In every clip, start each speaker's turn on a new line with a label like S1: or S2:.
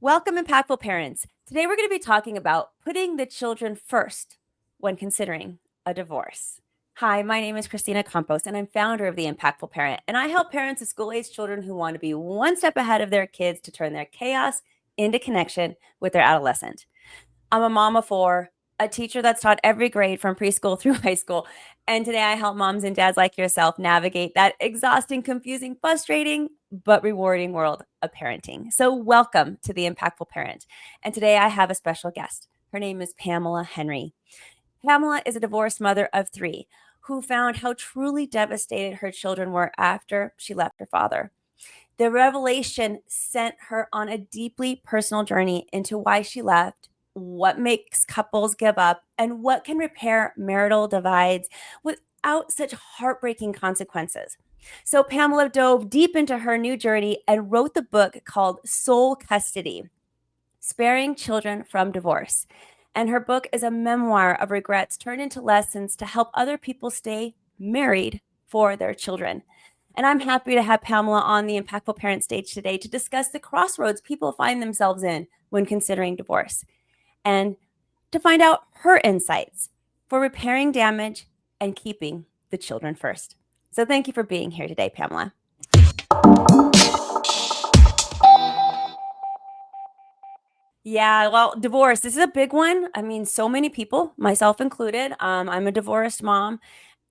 S1: Welcome, impactful parents. Today we're going to be talking about putting the children first when considering a divorce. Hi, my name is Christina Campos, and I'm founder of The Impactful Parent. And I help parents of school-age children who want to be one step ahead of their kids to turn their chaos into connection with their adolescent. I'm a mom of four, a teacher that's taught every grade from preschool through high school. And today I help moms and dads like yourself navigate that exhausting, confusing, frustrating, but rewarding world of parenting. So, welcome to The Impactful Parent. And today I have a special guest. Her name is Pamela Henry. Pamela is a divorced mother of three who found how truly devastated her children were after she left her father. The revelation sent her on a deeply personal journey into why she left, what makes couples give up, and what can repair marital divides without such heartbreaking consequences. So, Pamela dove deep into her new journey and wrote the book called Soul Custody: Sparing Children from Divorce. And her book is a memoir of regrets turned into lessons to help other people stay married for their children. And I'm happy to have Pamela on the Impactful Parent stage today to discuss the crossroads people find themselves in when considering divorce and to find out her insights for repairing damage and keeping the children first. So thank you for being here today, Pamela. Yeah, well, divorce, this is a big one. I mean, so many people, myself included. I'm a divorced mom,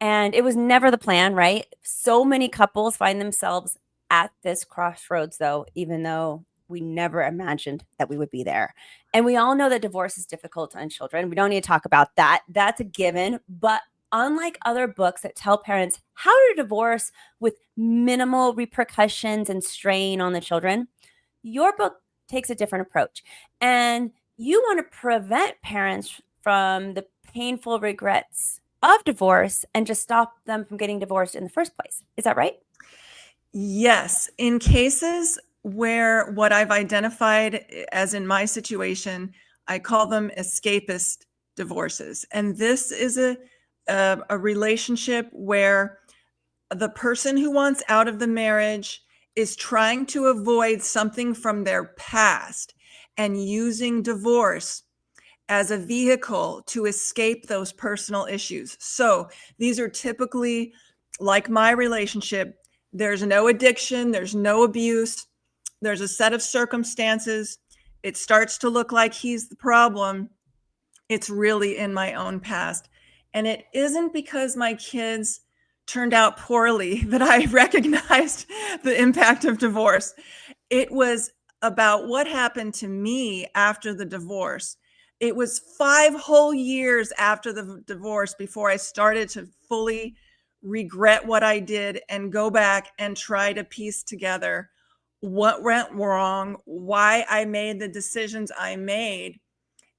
S1: and it was never the plan, right? So many couples find themselves at this crossroads, though, even though we never imagined that we would be there. And we all know that divorce is difficult on children. We don't need to talk about that. That's a given. But unlike other books that tell parents how to divorce with minimal repercussions and strain on the children, your book takes a different approach. And you want to prevent parents from the painful regrets of divorce and just stop them from getting divorced in the first place. Is that right?
S2: Yes. In cases where what I've identified as in my situation, I call them escapist divorces. And this is a relationship where the person who wants out of the marriage is trying to avoid something from their past and using divorce as a vehicle to escape those personal issues. So these are typically, like my relationship, there's no addiction, there's no abuse, there's a set of circumstances. It starts to look like he's the problem. It's really in my own past. And it isn't because my kids turned out poorly that I recognized the impact of divorce. It was about what happened to me after the divorce. It was 5 whole years after the divorce before I started to fully regret what I did and go back and try to piece together what went wrong, why I made the decisions I made,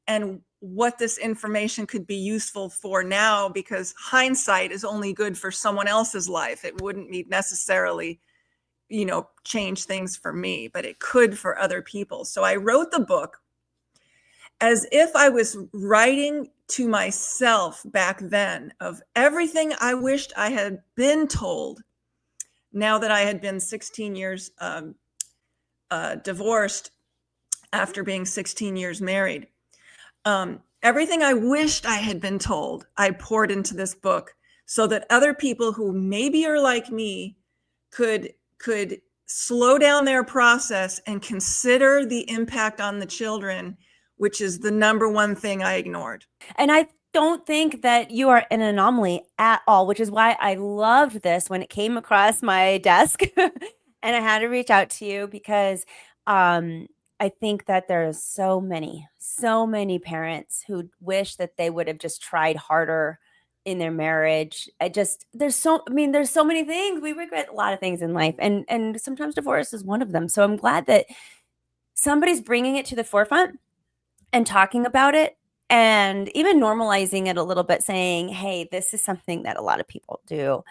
S2: and what this information could be useful for now, because hindsight is only good for someone else's life. It wouldn't be necessarily, change things for me, but it could for other people. So I wrote the book as if I was writing to myself back then of everything I wished I had been told now that I had been 16 years divorced after being 16 years married. Everything I wished I had been told, I poured into this book so that other people who maybe are like me could slow down their process and consider the impact on the children, which is the number one thing I ignored.
S1: And I don't think that you are an anomaly at all, which is why I loved this when it came across my desk. And I had to reach out to you because I think that there's so many parents who wish that they would have just tried harder in their marriage. There's so many things. We regret a lot of things in life, and sometimes divorce is one of them. So I'm glad that somebody's bringing it to the forefront and talking about it and even normalizing it a little bit, saying, hey, this is something that a lot of people do.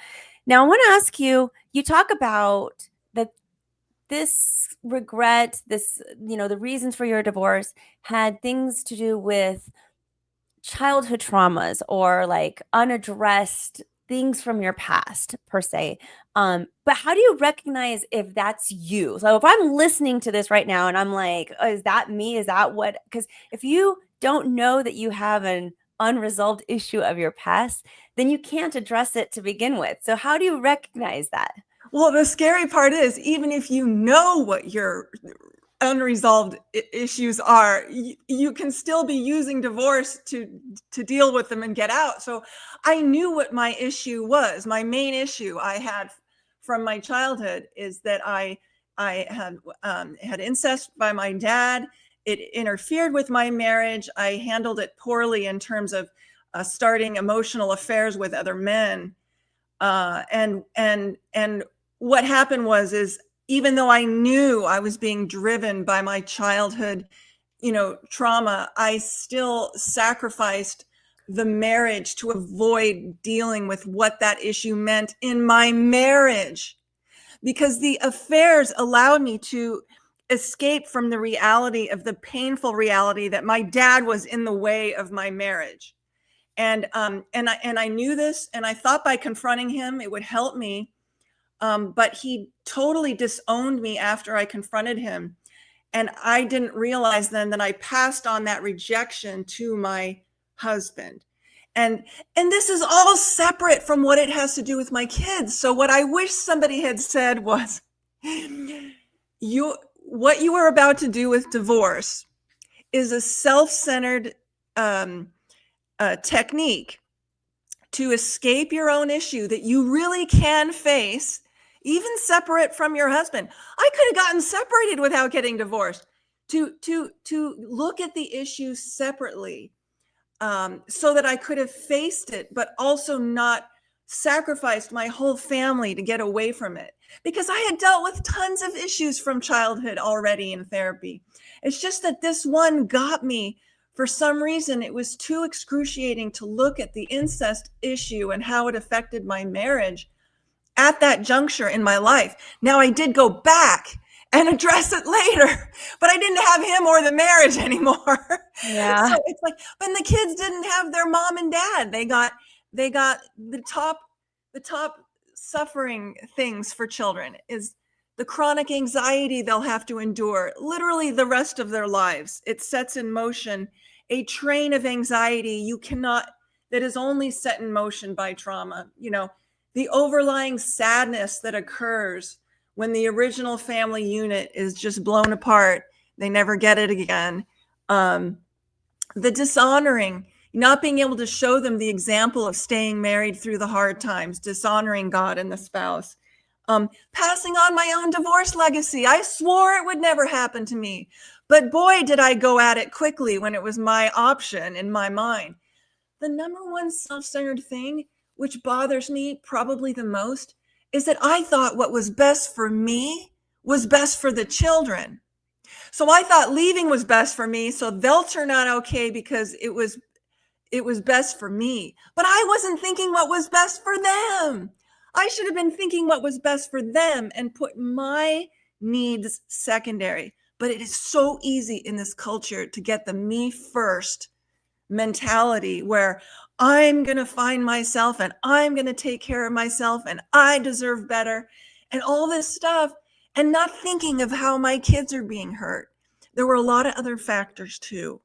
S1: Now, I want to ask you, you talk about that this regret, the reasons for your divorce had things to do with childhood traumas or like unaddressed things from your past per se. But how do you recognize if that's you? So if I'm listening to this right now and I'm like, oh, is that me? Is that what? Because if you don't know that you have an unresolved issue of your past, then you can't address it to begin with. So how do you recognize that?
S2: Well, the scary part is, even if you know what your unresolved issues are, you can still be using divorce to deal with them and get out. So I knew what my issue was. My main issue I had from my childhood is that I had incest by my dad. It interfered with my marriage. I handled it poorly in terms of starting emotional affairs with other men. And what happened is, even though I knew I was being driven by my childhood, trauma, I still sacrificed the marriage to avoid dealing with what that issue meant in my marriage, because the affairs allowed me to escape from the reality of the painful reality that my dad was in the way of my marriage. And I knew this, and I thought by confronting him it would help me. But he totally disowned me after I confronted him. And I didn't realize then that I passed on that rejection to my husband. And this is all separate from what it has to do with my kids. So what I wish somebody had said was, what you are about to do with divorce is a self-centered technique to escape your own issue that you really can face, even separate from your husband. I could have gotten separated without getting divorced. To look at the issue separately, so that I could have faced it, but also not sacrificed my whole family to get away from it, because I had dealt with tons of issues from childhood already in therapy. It's just that this one got me. For some reason, it was too excruciating to look at the incest issue and how it affected my marriage at that juncture in my life. Now, I did go back and address it later, but I didn't have him or the marriage anymore.
S1: Yeah.
S2: So it's like, when the kids didn't have their mom and dad, they got the top suffering things for children is the chronic anxiety they'll have to endure literally the rest of their lives. It sets in motion a train of anxiety that is only set in motion by trauma. The overlying sadness that occurs when the original family unit is just blown apart. They never get it again. The dishonoring, not being able to show them the example of staying married through the hard times, dishonoring God and the spouse. Passing on my own divorce legacy. I swore it would never happen to me. But boy, did I go at it quickly when it was my option in my mind. The number one self-centered thing, which bothers me probably the most, is that I thought what was best for me was best for the children. So I thought leaving was best for me, so they'll turn out okay because it was best for me. But I wasn't thinking what was best for them. I should have been thinking what was best for them and put my needs secondary. But it is so easy in this culture to get the me first mentality where I'm going to find myself and I'm going to take care of myself and I deserve better and all this stuff, and not thinking of how my kids are being hurt. There were a lot of other factors too.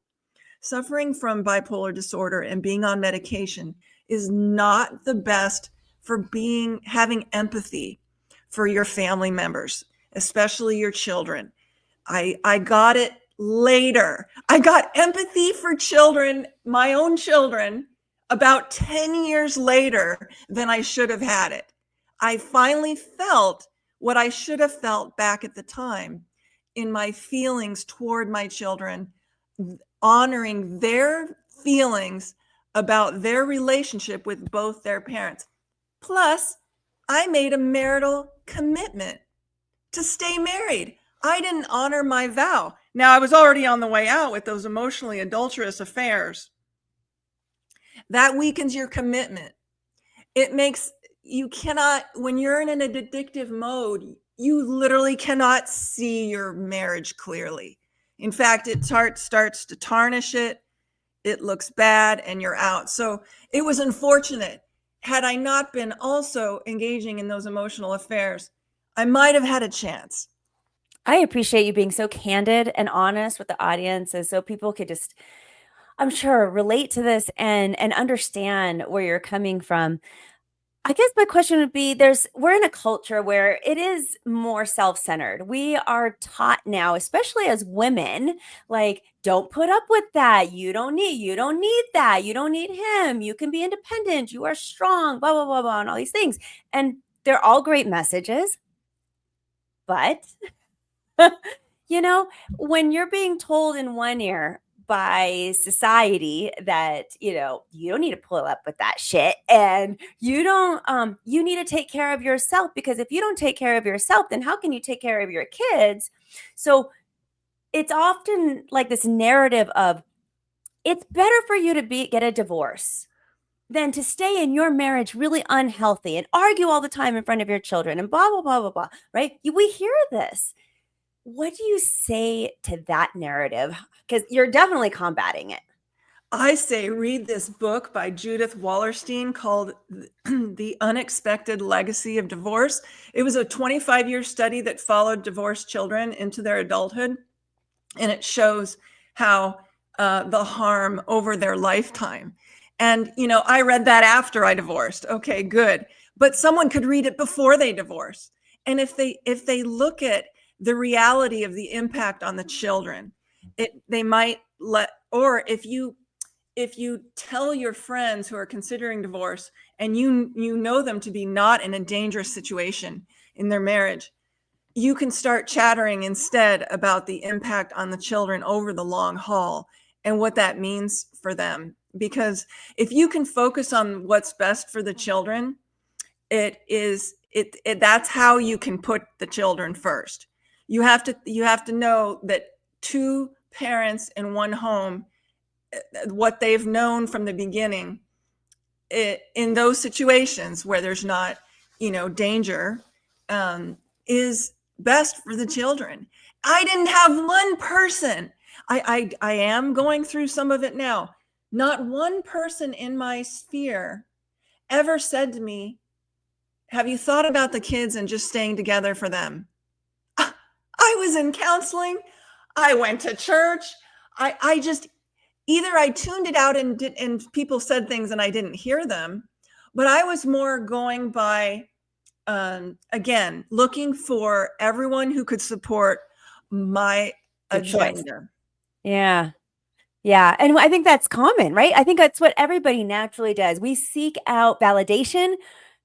S2: Suffering from bipolar disorder and being on medication is not the best for having empathy for your family members, especially your children. I got it later. I got empathy for children, my own children, about 10 years later than I should have had it. I finally felt what I should have felt back at the time in my feelings toward my children, honoring their feelings about their relationship with both their parents. Plus, I made a marital commitment to stay married. I didn't honor my vow. Now, I was already on the way out with those emotionally adulterous affairs. That weakens your commitment. When you're in an addictive mode, you literally cannot see your marriage clearly. In fact, it starts to tarnish it. It looks bad and you're out. So it was unfortunate. had I not been also engaging in those emotional affairs, I might have had a chance.
S1: I appreciate you being so candid and honest with the audience, and so people could just, I'm sure, relate to this and understand where you're coming from. I guess my question would be, we're in a culture where it is more self-centered. We are taught now, especially as women, like, don't put up with that. You don't need that. You don't need him. You can be independent. You are strong, blah blah blah blah and all these things. And they're all great messages, but you know, when you're being told in one ear by society that, you don't need to pull up with that shit, and you need to take care of yourself, because if you don't take care of yourself, then how can you take care of your kids? So it's often like this narrative of, it's better for you to get a divorce than to stay in your marriage really unhealthy and argue all the time in front of your children and blah blah blah blah blah, right? We hear this. What do you say to that narrative? Because you're definitely combating it.
S2: I say read this book by Judith Wallerstein called The Unexpected Legacy of Divorce. It was a 25-year study that followed divorced children into their adulthood, and it shows how the harm over their lifetime. And, I read that after I divorced. Okay, good. But someone could read it before they divorce. And if they look at the reality of the impact on the children, they might or if you tell your friends who are considering divorce and you know them to be not in a dangerous situation in their marriage, you can start chattering instead about the impact on the children over the long haul and what that means for them. Because if you can focus on what's best for the children, that's how you can put the children first. You have to know that two parents in one home, what they've known from the beginning, in those situations where there's not, danger, is best for the children. I didn't have one person. I am going through some of it now. Not one person in my sphere ever said to me, "Have you thought about the kids and just staying together for them?" I was in counseling. I went to church. I just, either I tuned it out and people said things and I didn't hear them, but I was more going by, again, looking for everyone who could support my
S1: Your choice.
S2: agenda.
S1: Yeah. Yeah. And I think that's common, right? I think that's what everybody naturally does. We seek out validation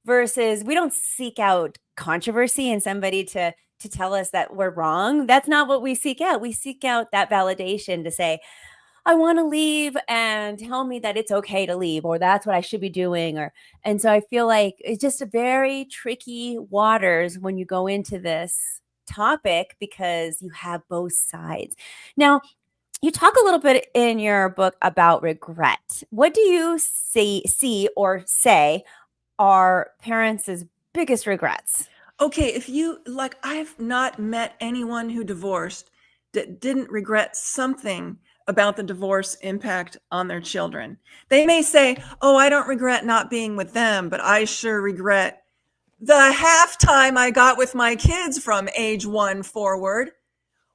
S1: versus, we don't seek out controversy and somebody to tell us that we're wrong. That's not what we seek out. We seek out that validation to say, I want to leave, and tell me that it's okay to leave, or that's what I should be doing. And so I feel like it's just a very tricky waters when you go into this topic, because you have both sides. Now, you talk a little bit in your book about regret. What do you see or say are parents' biggest regrets?
S2: Okay, if you like, I've not met anyone who divorced that didn't regret something about the divorce impact on their children. They may say, "Oh, I don't regret not being with them, but I sure regret the halftime I got with my kids from age 1 forward."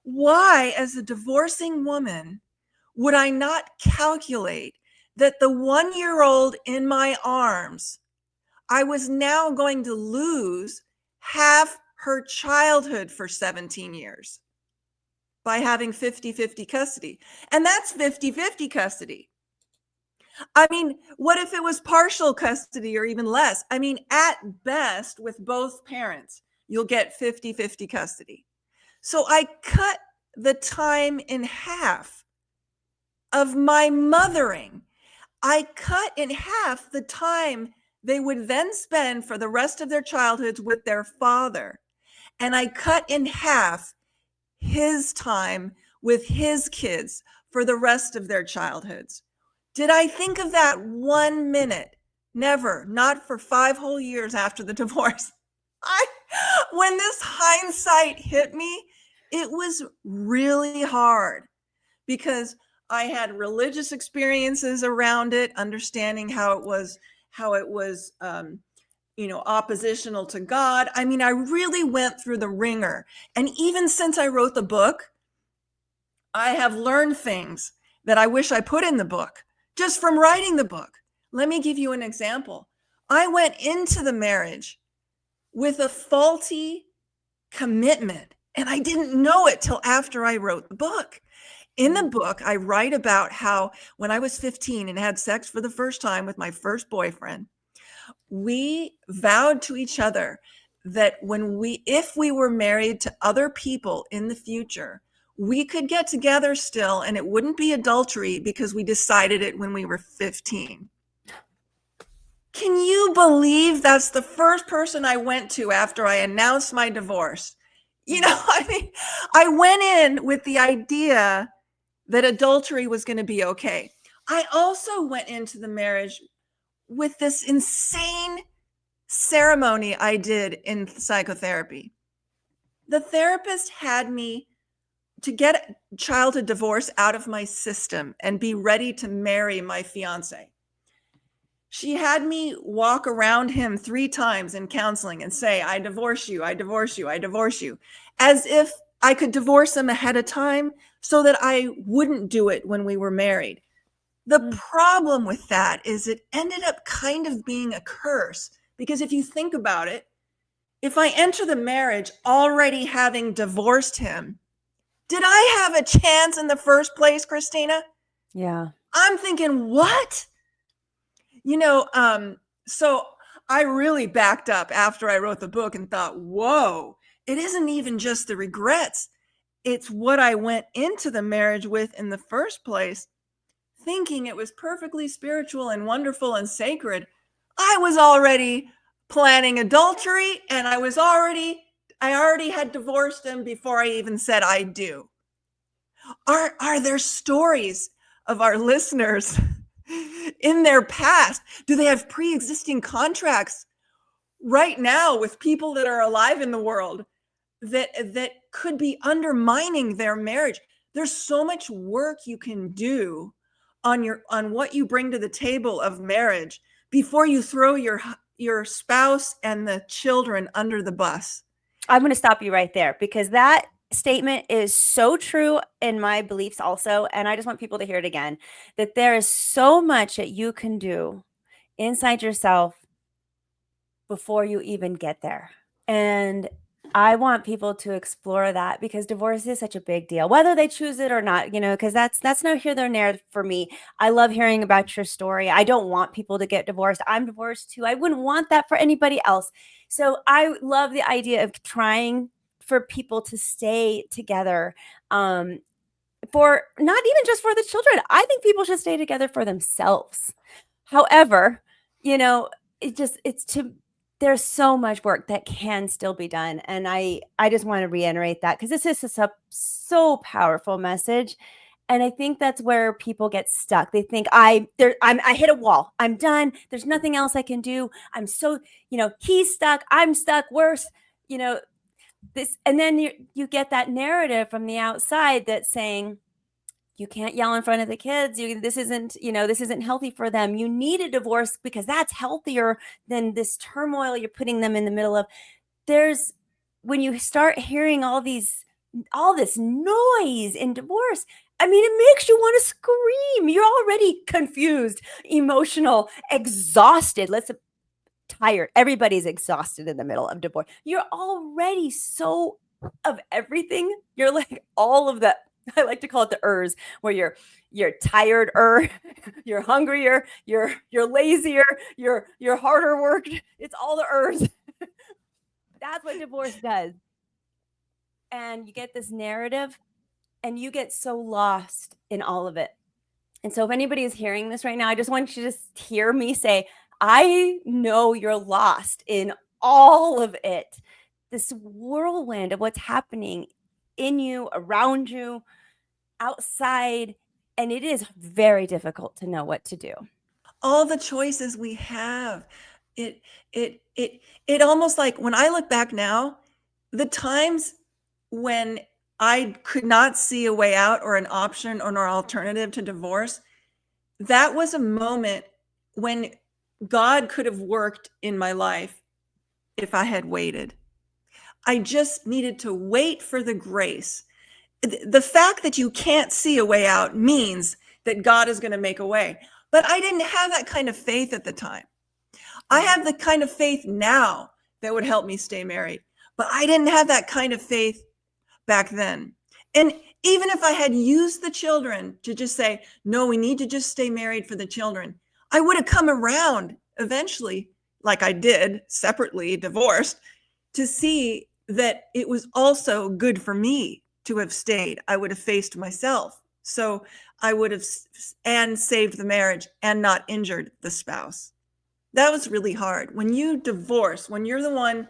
S2: Why, as a divorcing woman, would I not calculate that the 1-year-old in my arms, I was now going to lose half her childhood for 17 years by having 50-50 custody? And that's 50-50 custody. I mean, what if it was partial custody or even less? I mean, at best, with both parents, you'll get 50-50 custody. So I cut the time in half of my mothering. I cut in half the time they would then spend for the rest of their childhoods with their father. And I cut in half his time with his kids for the rest of their childhoods. Did I think of that 1 minute? Never, not for 5 whole years after the divorce. When this hindsight hit me, it was really hard, because I had religious experiences around it, understanding how it was, how it was, oppositional to God. I mean, I really went through the ringer. And even since I wrote the book, I have learned things that I wish I put in the book just from writing the book. Let me give you an example. I went into the marriage with a faulty commitment, and I didn't know it till after I wrote the book. In the book, I write about how when I was 15 and had sex for the first time with my first boyfriend, we vowed to each other that if we were married to other people in the future, we could get together still and it wouldn't be adultery because we decided it when we were 15. Can you believe that's the first person I went to after I announced my divorce? I mean, I went in with the idea that adultery was going to be okay. I also went into the marriage with this insane ceremony I did in psychotherapy. The therapist had me to get childhood divorce out of my system and be ready to marry my fiance. She had me walk around him 3 times in counseling and say, I divorce you, I divorce you, I divorce you, as if I could divorce him ahead of time so that I wouldn't do it when we were married. The problem with that is it ended up kind of being a curse, because if you think about it, if I enter the marriage already having divorced him, did I have a chance in the first place, Christina?
S1: Yeah.
S2: I'm thinking, what? So I really backed up after I wrote the book and thought, whoa, it isn't even just the regrets. It's what I went into the marriage with in the first place, thinking it was perfectly spiritual and wonderful and sacred. I was already planning adultery, and I already had divorced him before I even said I do. Are there stories of our listeners in their past? Do they have pre-existing contracts right now with people that are alive in the world that could be undermining their marriage? There's so much work you can do on what you bring to the table of marriage before you throw your spouse and the children under the bus.
S1: I'm going to stop you right there, because that statement is so true in my beliefs also. And I just want people to hear it again, that there is so much that you can do inside yourself before you even get there. And I want people to explore that, because divorce is such a big deal, whether they choose it or not, because that's not here nor there for me. I love hearing about your story. I don't want people to get divorced. I'm divorced too. I wouldn't want that for anybody else. So I love the idea of trying for people to stay together, for not even just for the children. I think people should stay together for themselves. However, there's so much work that can still be done. And I just want to reiterate that, because this is so powerful message. And I think that's where people get stuck. They think I hit a wall. I'm done. There's nothing else I can do. I'm so, he's stuck. I'm stuck. Worse, this. And then you get that narrative from the outside that's saying, you can't yell in front of the kids. This isn't healthy for them. You need a divorce because that's healthier than this turmoil you're putting them in the middle of. When you start hearing all this noise in divorce, I mean, it makes you want to scream. You're already confused, emotional, exhausted. Tired. Everybody's exhausted in the middle of divorce. You're already so of everything. You're like all of the, I like to call it the ers, where you're tired, you're hungrier, you're lazier, you're harder worked. It's all the ers. That's what divorce does. And you get this narrative and you get so lost in all of it. And so if anybody is hearing this right now, I just want you to just hear me say, I know you're lost in all of it. This whirlwind of what's happening in you, around you, outside, and it is very difficult to know what to do.
S2: All the choices we have, it almost, like when I look back now, the times when I could not see a way out or an option or an alternative to divorce, that was a moment when God could have worked in my life if I had waited. I just needed to wait for the grace. The fact that you can't see a way out means that God is going to make a way. But I didn't have that kind of faith at the time. I have the kind of faith now that would help me stay married, but I didn't have that kind of faith back then. And even if I had used the children to just say, no, we need to just stay married for the children, I would have come around eventually, like I did, separately, divorced, to see that it was also good for me to have stayed. I would have faced myself. So I would have and saved the marriage and not injured the spouse. That was really hard. When you divorce, when you're the one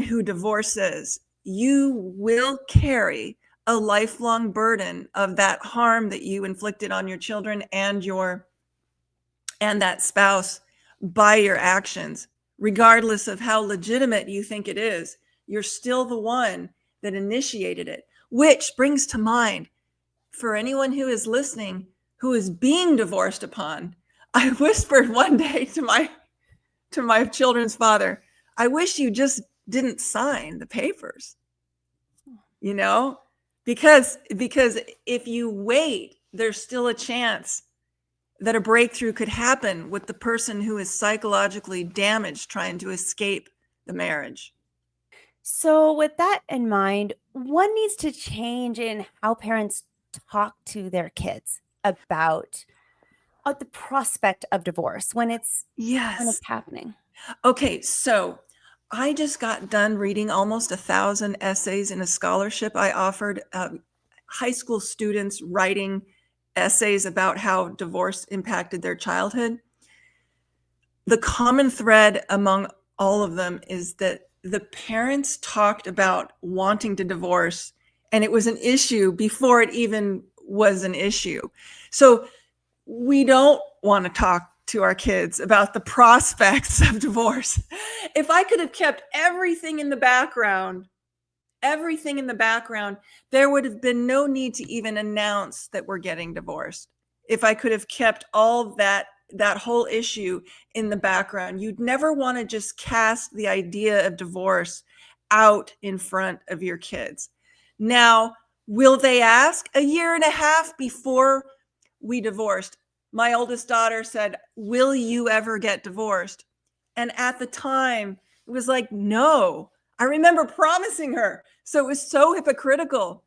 S2: who divorces, you will carry a lifelong burden of that harm that you inflicted on your children and that spouse by your actions. Regardless of how legitimate you think it is, you're still the one that initiated it. Which brings to mind, for anyone who is listening, who is being divorced upon, I whispered one day to my children's father, I wish you just didn't sign the papers, because if you wait, there's still a chance that a breakthrough could happen with the person who is psychologically damaged trying to escape the marriage.
S1: So, with that in mind, what needs to change in how parents talk to their kids about the prospect of divorce when it's
S2: Yes.
S1: happening?
S2: Okay, so I just got done reading almost 1,000 essays in a scholarship I offered high school students writing essays about how divorce impacted their childhood. The common thread among all of them is that the parents talked about wanting to divorce, and it was an issue before it even was an issue. So we don't want to talk to our kids about the prospects of divorce. If I could have kept everything in the background, there would have been no need to even announce that we're getting divorced. If I could have kept all that whole issue in the background, you'd never want to just cast the idea of divorce out in front of your kids. Now, will they ask? A year and a half before we divorced, my oldest daughter said, will you ever get divorced? And at the time, it was like, no. I remember promising her. So it was so hypocritical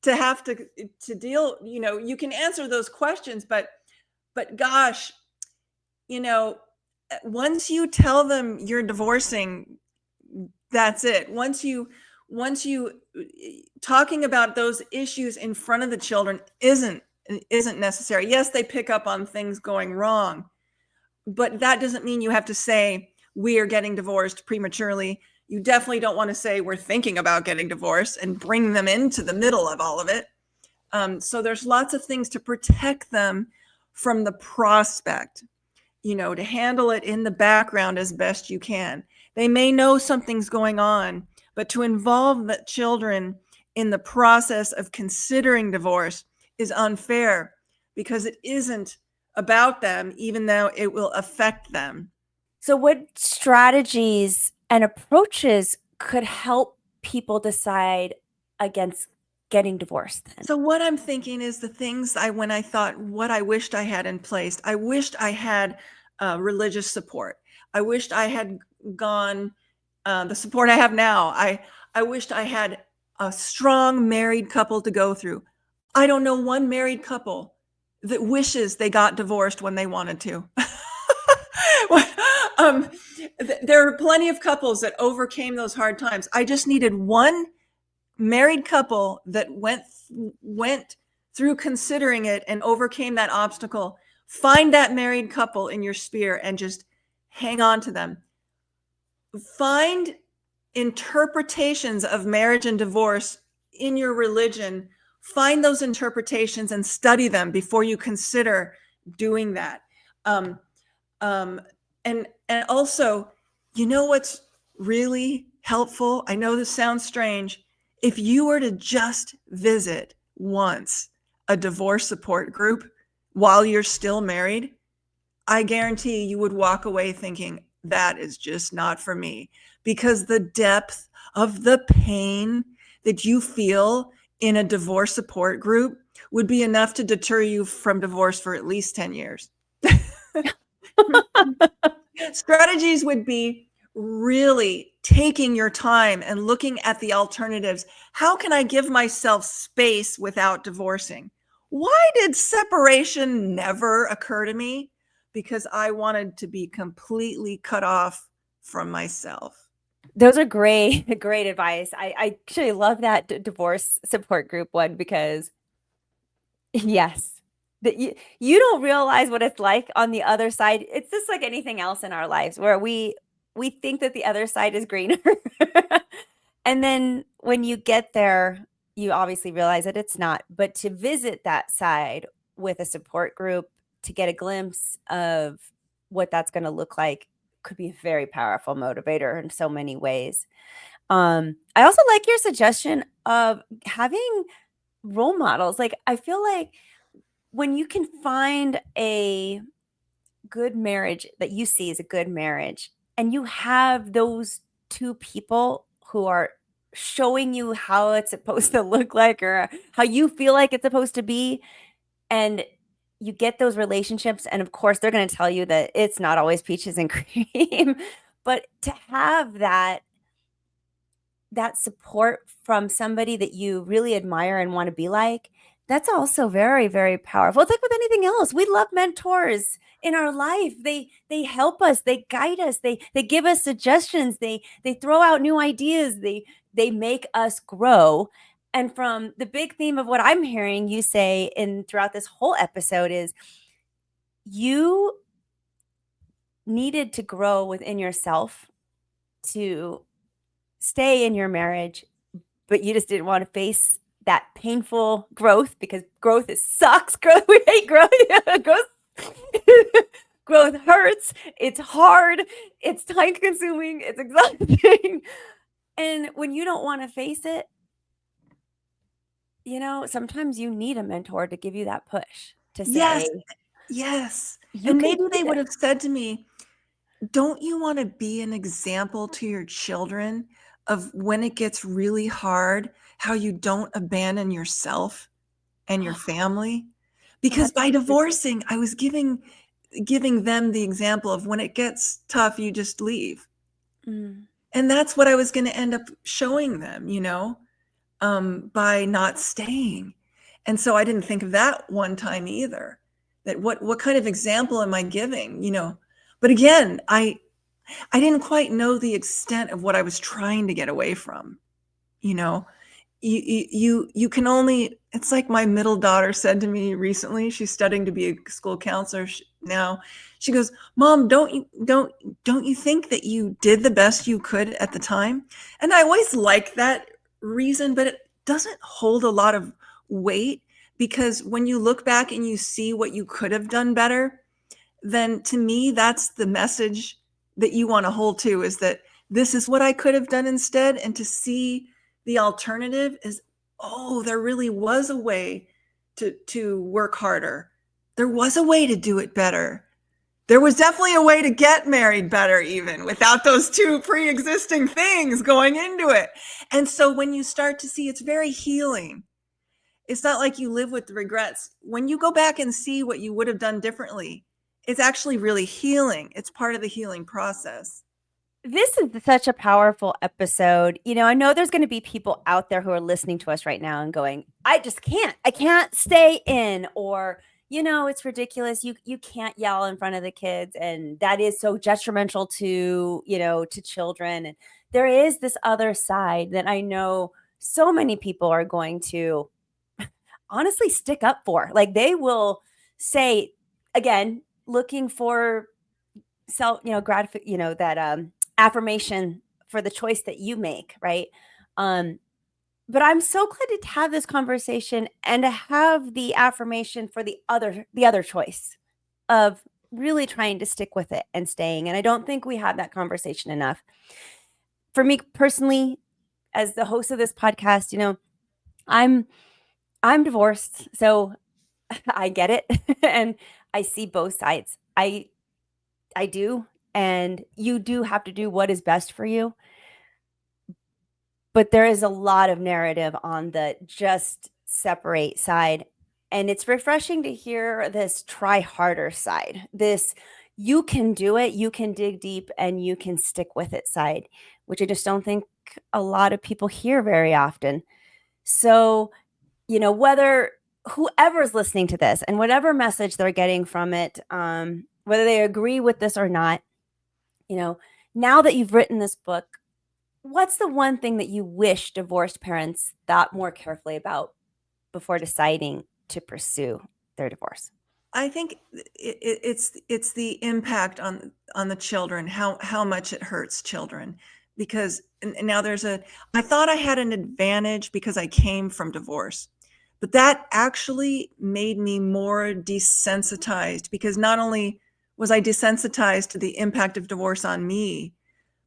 S2: to have to deal, you can answer those questions, but gosh, once you tell them you're divorcing, that's it. Once you talking about those issues in front of the children isn't necessary. Yes, they pick up on things going wrong, but that doesn't mean you have to say we are getting divorced prematurely. You definitely don't want to say we're thinking about getting divorced and bring them into the middle of all of it. So there's lots of things to protect them from the prospect, to handle it in the background as best you can. They may know something's going on, but to involve the children in the process of considering divorce is unfair because it isn't about them, even though it will affect them.
S1: So, what strategies and approaches could help people decide against getting divorced then?
S2: So what I'm thinking is the things when I thought what I wished I had in place, I wished I had religious support. I wished I had gone the support I have now. I wished I had a strong married couple to go through. I don't know one married couple that wishes they got divorced when they wanted to. There are plenty of couples that overcame those hard times. I just needed one married couple that went through considering it and overcame that obstacle. Find that married couple in your sphere and just hang on to them. Find interpretations of marriage and divorce in your religion. Find those interpretations and study them before you consider doing that. And also, what's really helpful? I know this sounds strange. If you were to just visit once a divorce support group while you're still married, I guarantee you would walk away thinking, that is just not for me. Because the depth of the pain that you feel in a divorce support group would be enough to deter you from divorce for at least 10 years. Strategies would be really taking your time and looking at the alternatives. How can I give myself space without divorcing? Why did separation never occur to me? Because I wanted to be completely cut off from myself.
S1: Those are great, great advice. I actually love that divorce support group one because yes, that you don't realize what it's like on the other side. It's just like anything else in our lives where we think that the other side is greener. And then when you get there, you obviously realize that it's not. But to visit that side with a support group to get a glimpse of what that's going to look like could be a very powerful motivator in so many ways. I also like your suggestion of having role models. Like, I feel like when you can find a good marriage that you see as a good marriage, and you have those two people who are showing you how it's supposed to look like or how you feel like it's supposed to be, and you get those relationships, and of course they're going to tell you that it's not always peaches and cream, but to have that support from somebody that you really admire and want to be like, that's also very, very powerful. It's like with anything else. We love mentors in our life. They help us, they guide us, they give us suggestions, they throw out new ideas, they make us grow. And from the big theme of what I'm hearing you say in throughout this whole episode is you needed to grow within yourself to stay in your marriage, but you just didn't want to face that painful growth because growth sucks. Growth, we hate growth. growth, growth hurts. It's hard. It's time consuming. It's exhausting. And when you don't want to face it, sometimes you need a mentor to give you that push to
S2: Yes,
S1: say,
S2: yes.
S1: you
S2: And
S1: can
S2: maybe
S1: do
S2: they would
S1: this.
S2: have said to me, don't you want to be an example to your children of when it gets really hard, how you don't abandon yourself and your family?
S1: Oh,
S2: Because
S1: that's
S2: by
S1: beautiful.
S2: divorcing, I was giving them the example of when it gets tough, you just leave.
S1: Mm.
S2: And that's what I was going to end up showing them, by not staying. And so I didn't think of that one time either. That what kind of example am I giving? But again, I didn't quite know the extent of what I was trying to get away from. You know, you can only. It's like my middle daughter said to me recently. She's studying to be a school counselor now. She goes, "Mom, don't you think that you did the best you could at the time?" And I always like that reason, but it doesn't hold a lot of weight because when you look back and you see what you could have done better, then to me, that's the message that you want to hold to is that this is what I could have done instead. And to see the alternative is, oh, there really was a way to work harder. There was a way to do it better. There was definitely a way to get married better, even without those two pre existing things going into it. And so when you start to see, it's very healing. It's not like you live with the regrets. When you go back and see what you would have done differently, it's actually really healing. It's part of the healing process.
S1: This is such a powerful episode. I know there's going to be people out there who are listening to us right now and going, I just can't. I can't stay in, or it's ridiculous. You can't yell in front of the kids, and that is so detrimental to children. And there is this other side that I know so many people are going to honestly stick up for. Like, they will say, again, looking for self, that affirmation for the choice that you make, right? Um, but I'm so glad to have this conversation and to have the affirmation for the other choice of really trying to stick with it and staying. And I don't think we have that conversation enough. For me personally, as the host of this podcast, I'm I'm divorced, so I get it and I see both sides. I I do. And you do have to do what is best for you. But there is a lot of narrative on the just separate side. And it's refreshing to hear this try harder side. This you can do it, you can dig deep, and you can stick with it side, which I just don't think a lot of people hear very often. So, whether whoever's listening to this and whatever message they're getting from it, whether they agree with this or not, you know, now that you've written this book, what's the one thing that you wish divorced parents thought more carefully about before deciding to pursue their divorce?
S2: I think it's the impact on the children, how much it hurts children. Because now I thought I had an advantage because I came from divorce, but that actually made me more desensitized, because not only was I desensitized to the impact of divorce on me,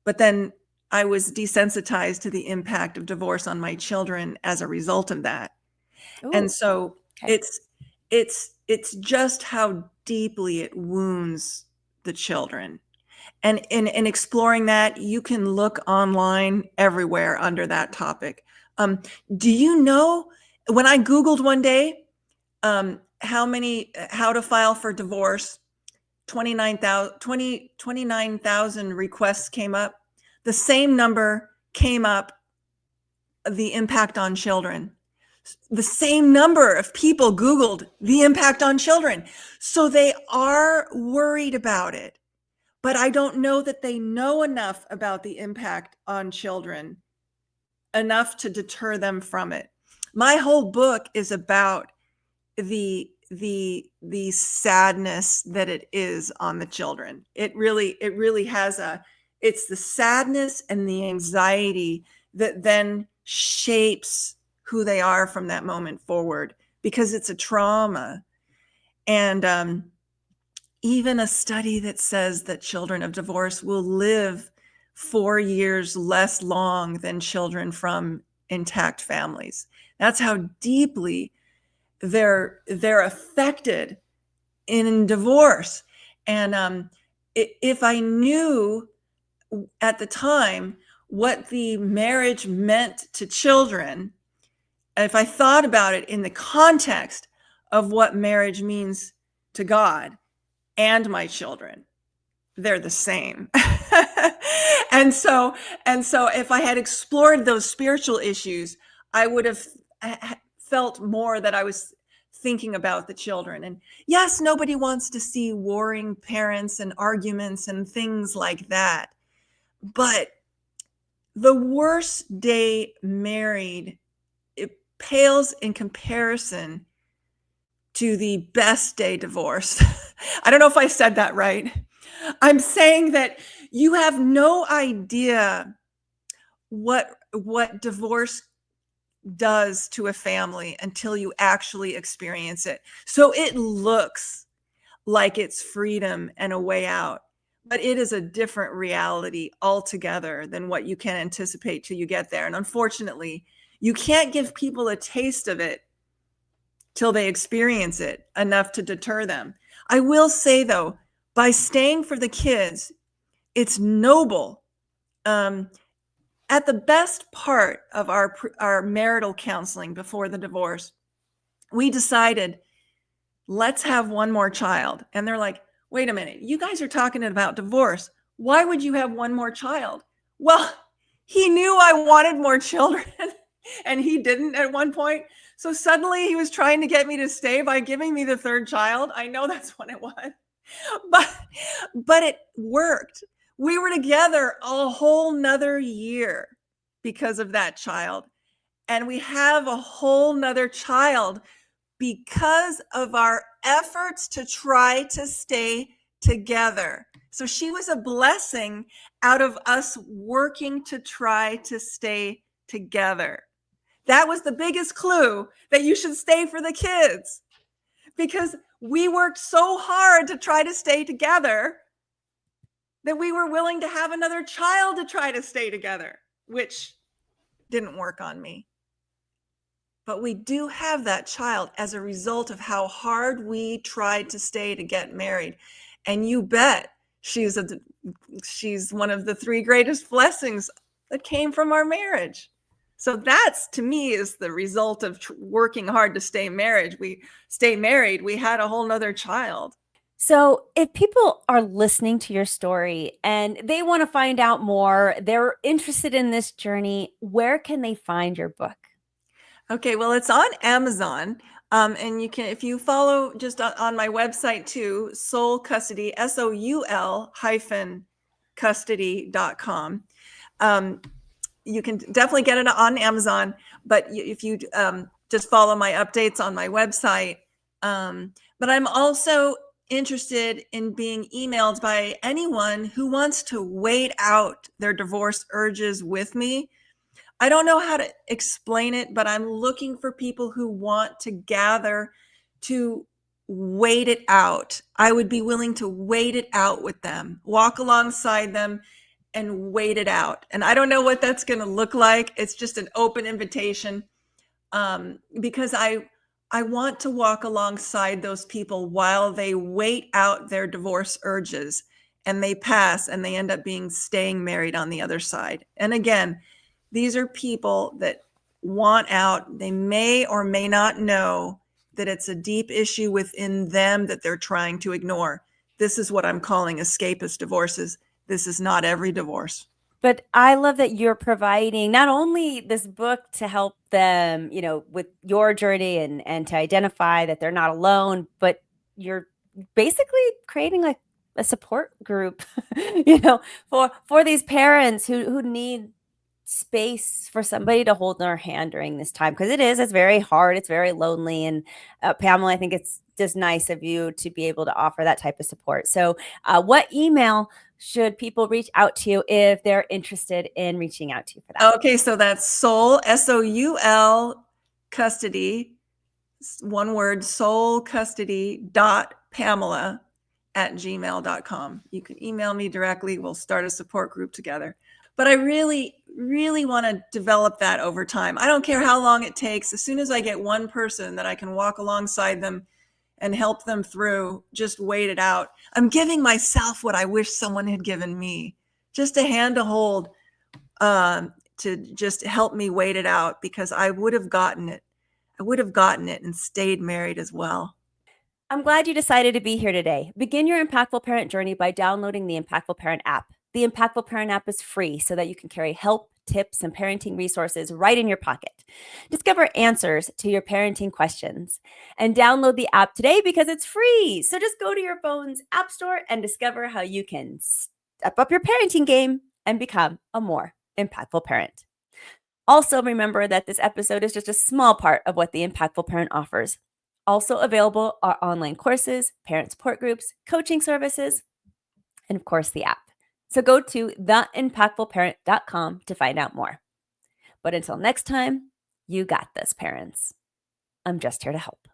S2: but then I was desensitized to the impact of divorce on my children as a result of that. And
S1: Ooh,
S2: so
S1: okay.
S2: it's just how deeply it wounds the children. And in exploring that, you can look online everywhere under that topic. Do you know, when I Googled one day, how to file for divorce, 29,000 requests came up. The same number came up, the impact on children. The same number of people Googled the impact on children. So they are worried about it, but I don't know that they know enough about the impact on children, enough to deter them from it. My whole book is about the sadness that it is on the children. It really has it's the sadness and the anxiety that then shapes who they are from that moment forward, because it's a trauma. And even a study that says that children of divorce will live 4 years less long than children from intact families. That's how deeply they're affected in divorce. And if I knew at the time what the marriage meant to children, if I thought about it in the context of what marriage means to God and my children, they're the same. And so if I had explored those spiritual issues, I would have felt more that I was thinking about the children. And yes, nobody wants to see warring parents and arguments and things like that. But the worst day married, it pales in comparison to the best day divorced. I don't know if I said that right. I'm saying that you have no idea what divorce does to a family until you actually experience it. So it looks like it's freedom and a way out, but it is a different reality altogether than what you can anticipate till you get there. And unfortunately, you can't give people a taste of it till they experience it enough to deter them. I will say, though, by staying for the kids, it's noble. At the best part of our marital counseling before the divorce, we decided, let's have one more child. And they're like, wait a minute, you guys are talking about divorce. Why would you have one more child? Well, he knew I wanted more children and he didn't at one point. So suddenly he was trying to get me to stay by giving me the third child. I know that's what it was, but it worked. We were together a whole nother year because of that child. And we have a whole nother child because of our efforts to try to stay together. So she was a blessing out of us working to try to stay together. That was the biggest clue that you should stay for the kids, because we worked so hard to try to stay together that we were willing to have another child to try to stay together, which didn't work on me. But we do have that child as a result of how hard we tried to stay to get married. And you bet She's one of the 3 greatest blessings that came from our marriage. So that's, to me, is the result of working hard to stay married. We had a whole nother child.
S1: So, if people are listening to your story and they want to find out more, they're interested in this journey, where can they find your book?
S2: Okay, well, it's on Amazon. And you can, if you follow just on my website too, Soul Custody, SOUL hyphen custody.com. You can definitely get it on Amazon, but if you just follow my updates on my website. But I'm also interested in being emailed by anyone who wants to wait out their divorce urges with me. I don't know how to explain it, but I'm looking for people who want to gather to wait it out. I would be willing to wait it out with them, walk alongside them and wait it out. And I don't know what that's going to look like. It's just an open invitation, because I want to walk alongside those people while they wait out their divorce urges and they pass and they end up staying married on the other side. And again, these are people that want out. They may or may not know that it's a deep issue within them that they're trying to ignore. This is what I'm calling escapist divorces. This is not every divorce.
S1: But I love that you're providing not only this book to help them, with your journey and to identify that they're not alone, but you're basically creating like a support group, for these parents who need space for somebody to hold their hand during this time, because it's very hard, it's very lonely. And Pamela, I think it's just nice of you to be able to offer that type of support. So what email should people reach out to you if they're interested in reaching out to you for that?
S2: Okay, so that's soul, SOUL custody, one word, soulcustody.pamela@gmail.com. You can email me directly. We'll start a support group together. But I really, really want to develop that over time. I don't care how long it takes. As soon as I get one person that I can walk alongside them and help them through, just wait it out. I'm giving myself what I wish someone had given me, just a hand to hold, to just help me wait it out, because I would have gotten it. I would have gotten it and stayed married as well.
S1: I'm glad you decided to be here today. Begin your Impactful Parent journey by downloading the Impactful Parent app. The Impactful Parent app is free so that you can carry help, tips, and parenting resources right in your pocket. Discover answers to your parenting questions and download the app today because it's free. So just go to your phone's app store and discover how you can step up your parenting game and become a more impactful parent. Also, remember that this episode is just a small part of what the Impactful Parent offers. Also available are online courses, parent support groups, coaching services, and of course, the app. So go to theimpactfulparent.com to find out more. But until next time, you got this, parents. I'm just here to help.